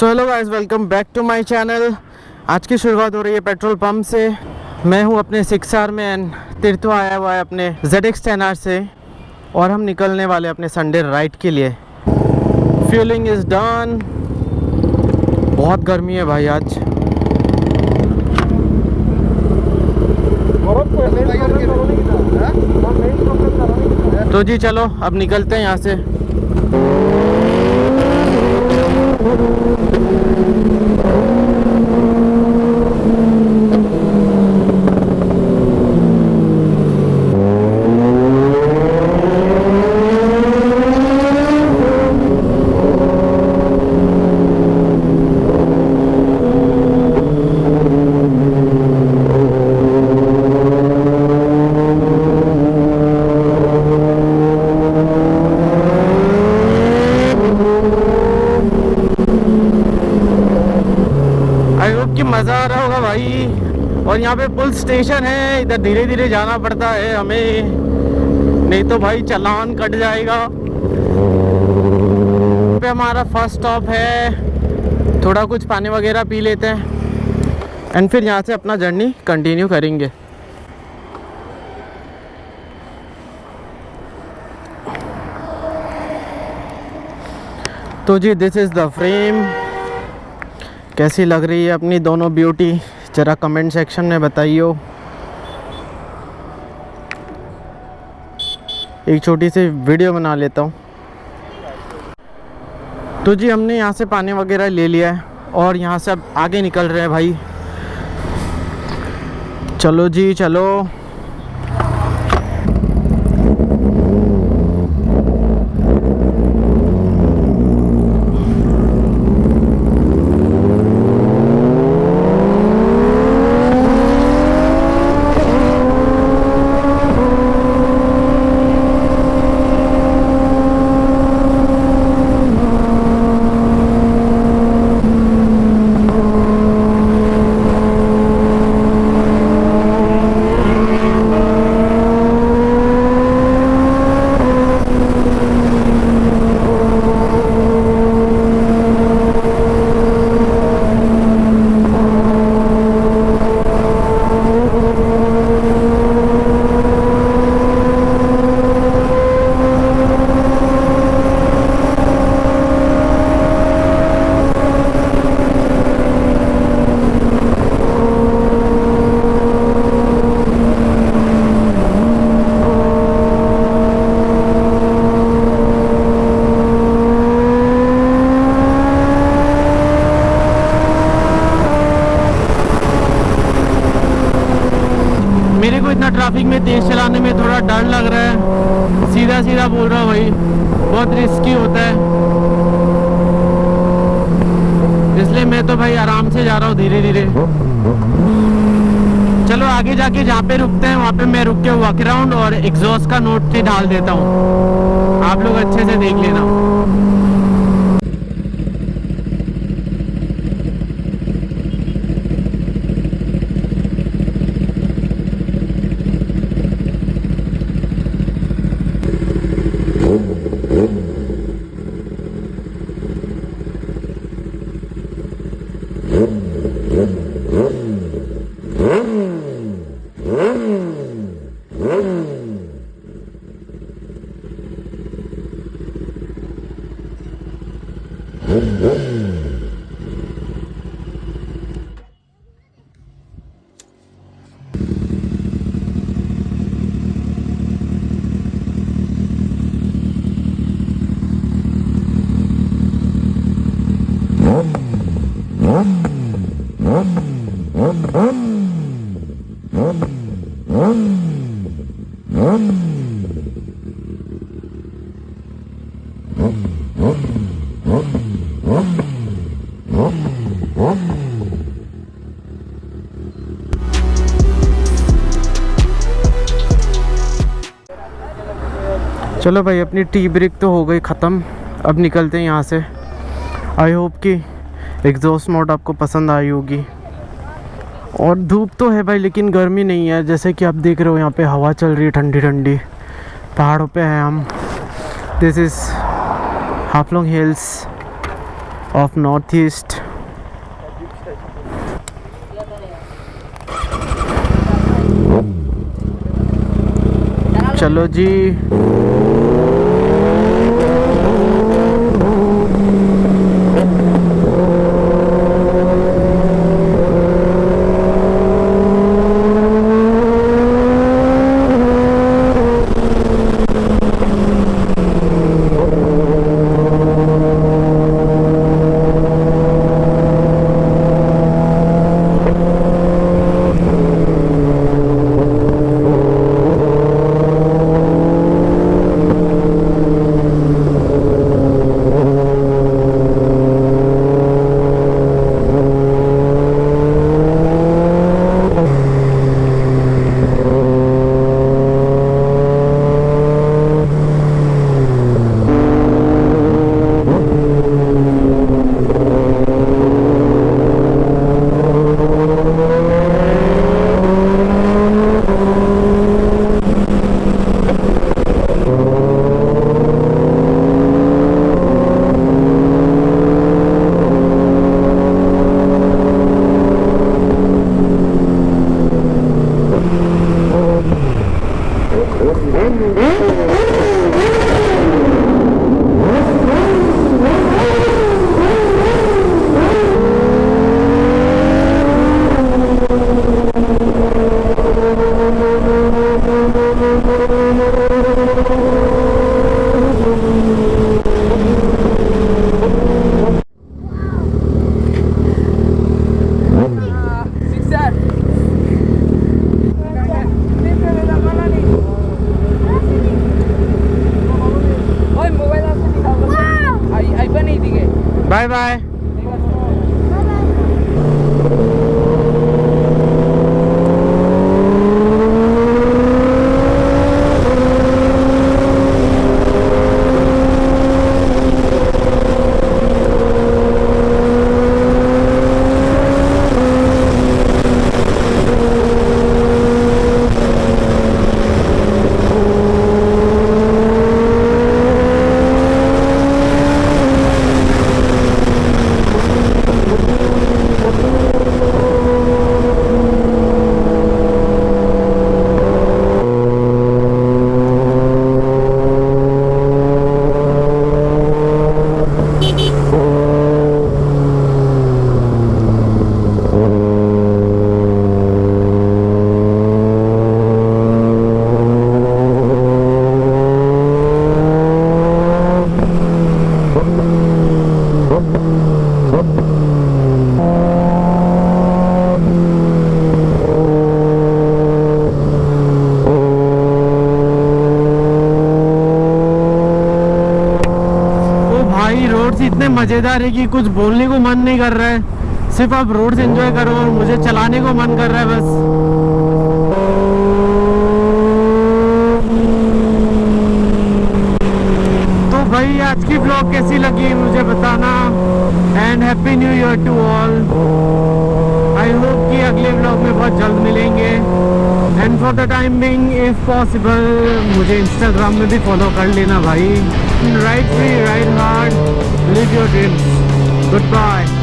So hello guys, welcome back to my channel. आज की शुरुआत हो रही है पेट्रोल पंप से। मैं हूं अपने 6R में एंड तीर्थो आया हुआ है अपने ZX 10R से और हम निकलने वाले अपने संडे राइड के लिए। Fuelling is done. बहुत गर्मी है भाई आज। तो जी चलो अब निकलते हैं यहाँ से। मज़ा आ रहा होगा भाई। और यहाँ पे पुल स्टेशन है, इधर धीरे धीरे जाना पड़ता है हमें, नहीं तो भाई चालान कट जाएगा। पे हमारा फर्स्ट स्टॉप है, थोड़ा कुछ पानी वगैरह पी लेते हैं एंड फिर यहाँ से अपना जर्नी कंटिन्यू करेंगे। तो जी दिस इज़ द फ्रेम। कैसी लग रही है अपनी दोनों ब्यूटी, ज़रा कमेंट सेक्शन में बताइयो। एक छोटी सी वीडियो बना लेता हूँ। तो जी हमने यहाँ से पानी वगैरह ले लिया है और यहाँ से अब आगे निकल रहे हैं भाई। चलो जी चलो। ट्रैफिक में तेज़ चलाने में थोड़ा डर लग रहा है, सीधा सीधा बोल रहा हूँ भाई, बहुत रिस्की होता है, इसलिए मैं तो भाई आराम से जा रहा हूँ धीरे धीरे। चलो आगे जाके जहाँ पे रुकते हैं वहाँ पे मैं रुक के वॉक अराउंड और एग्जॉस्ट का नोट से डाल देता हूँ, आप लोग अच्छे से देख लेना। चलो भाई अपनी टी ब्रेक तो हो गई ख़त्म, अब निकलते हैं यहाँ से। आई होप कि एग्जॉस्ट मोड आपको पसंद आई होगी। और धूप तो है भाई लेकिन गर्मी नहीं है, जैसे कि आप देख रहे हो यहाँ पे हवा चल रही है ठंडी ठंडी, पहाड़ों पे हैं हम। This is Haflong hills of north east. चलो जी, बाय बाय। इतने मज़ेदार है कि कुछ बोलने को मन नहीं कर रहा है, सिर्फ आप रोड्स एंजॉय करो और मुझे चलाने को मन कर रहा है बस। तो भाई आज की ब्लॉग कैसी लगी मुझे बताना, and happy new year to all. I hope कि अगले ब्लॉग में बहुत जल्द मिलेंगे, and for the time being if possible मुझे इंस्टाग्राम में भी फॉलो कर लेना भाई। Ride free, ride hard, live your dreams. Goodbye.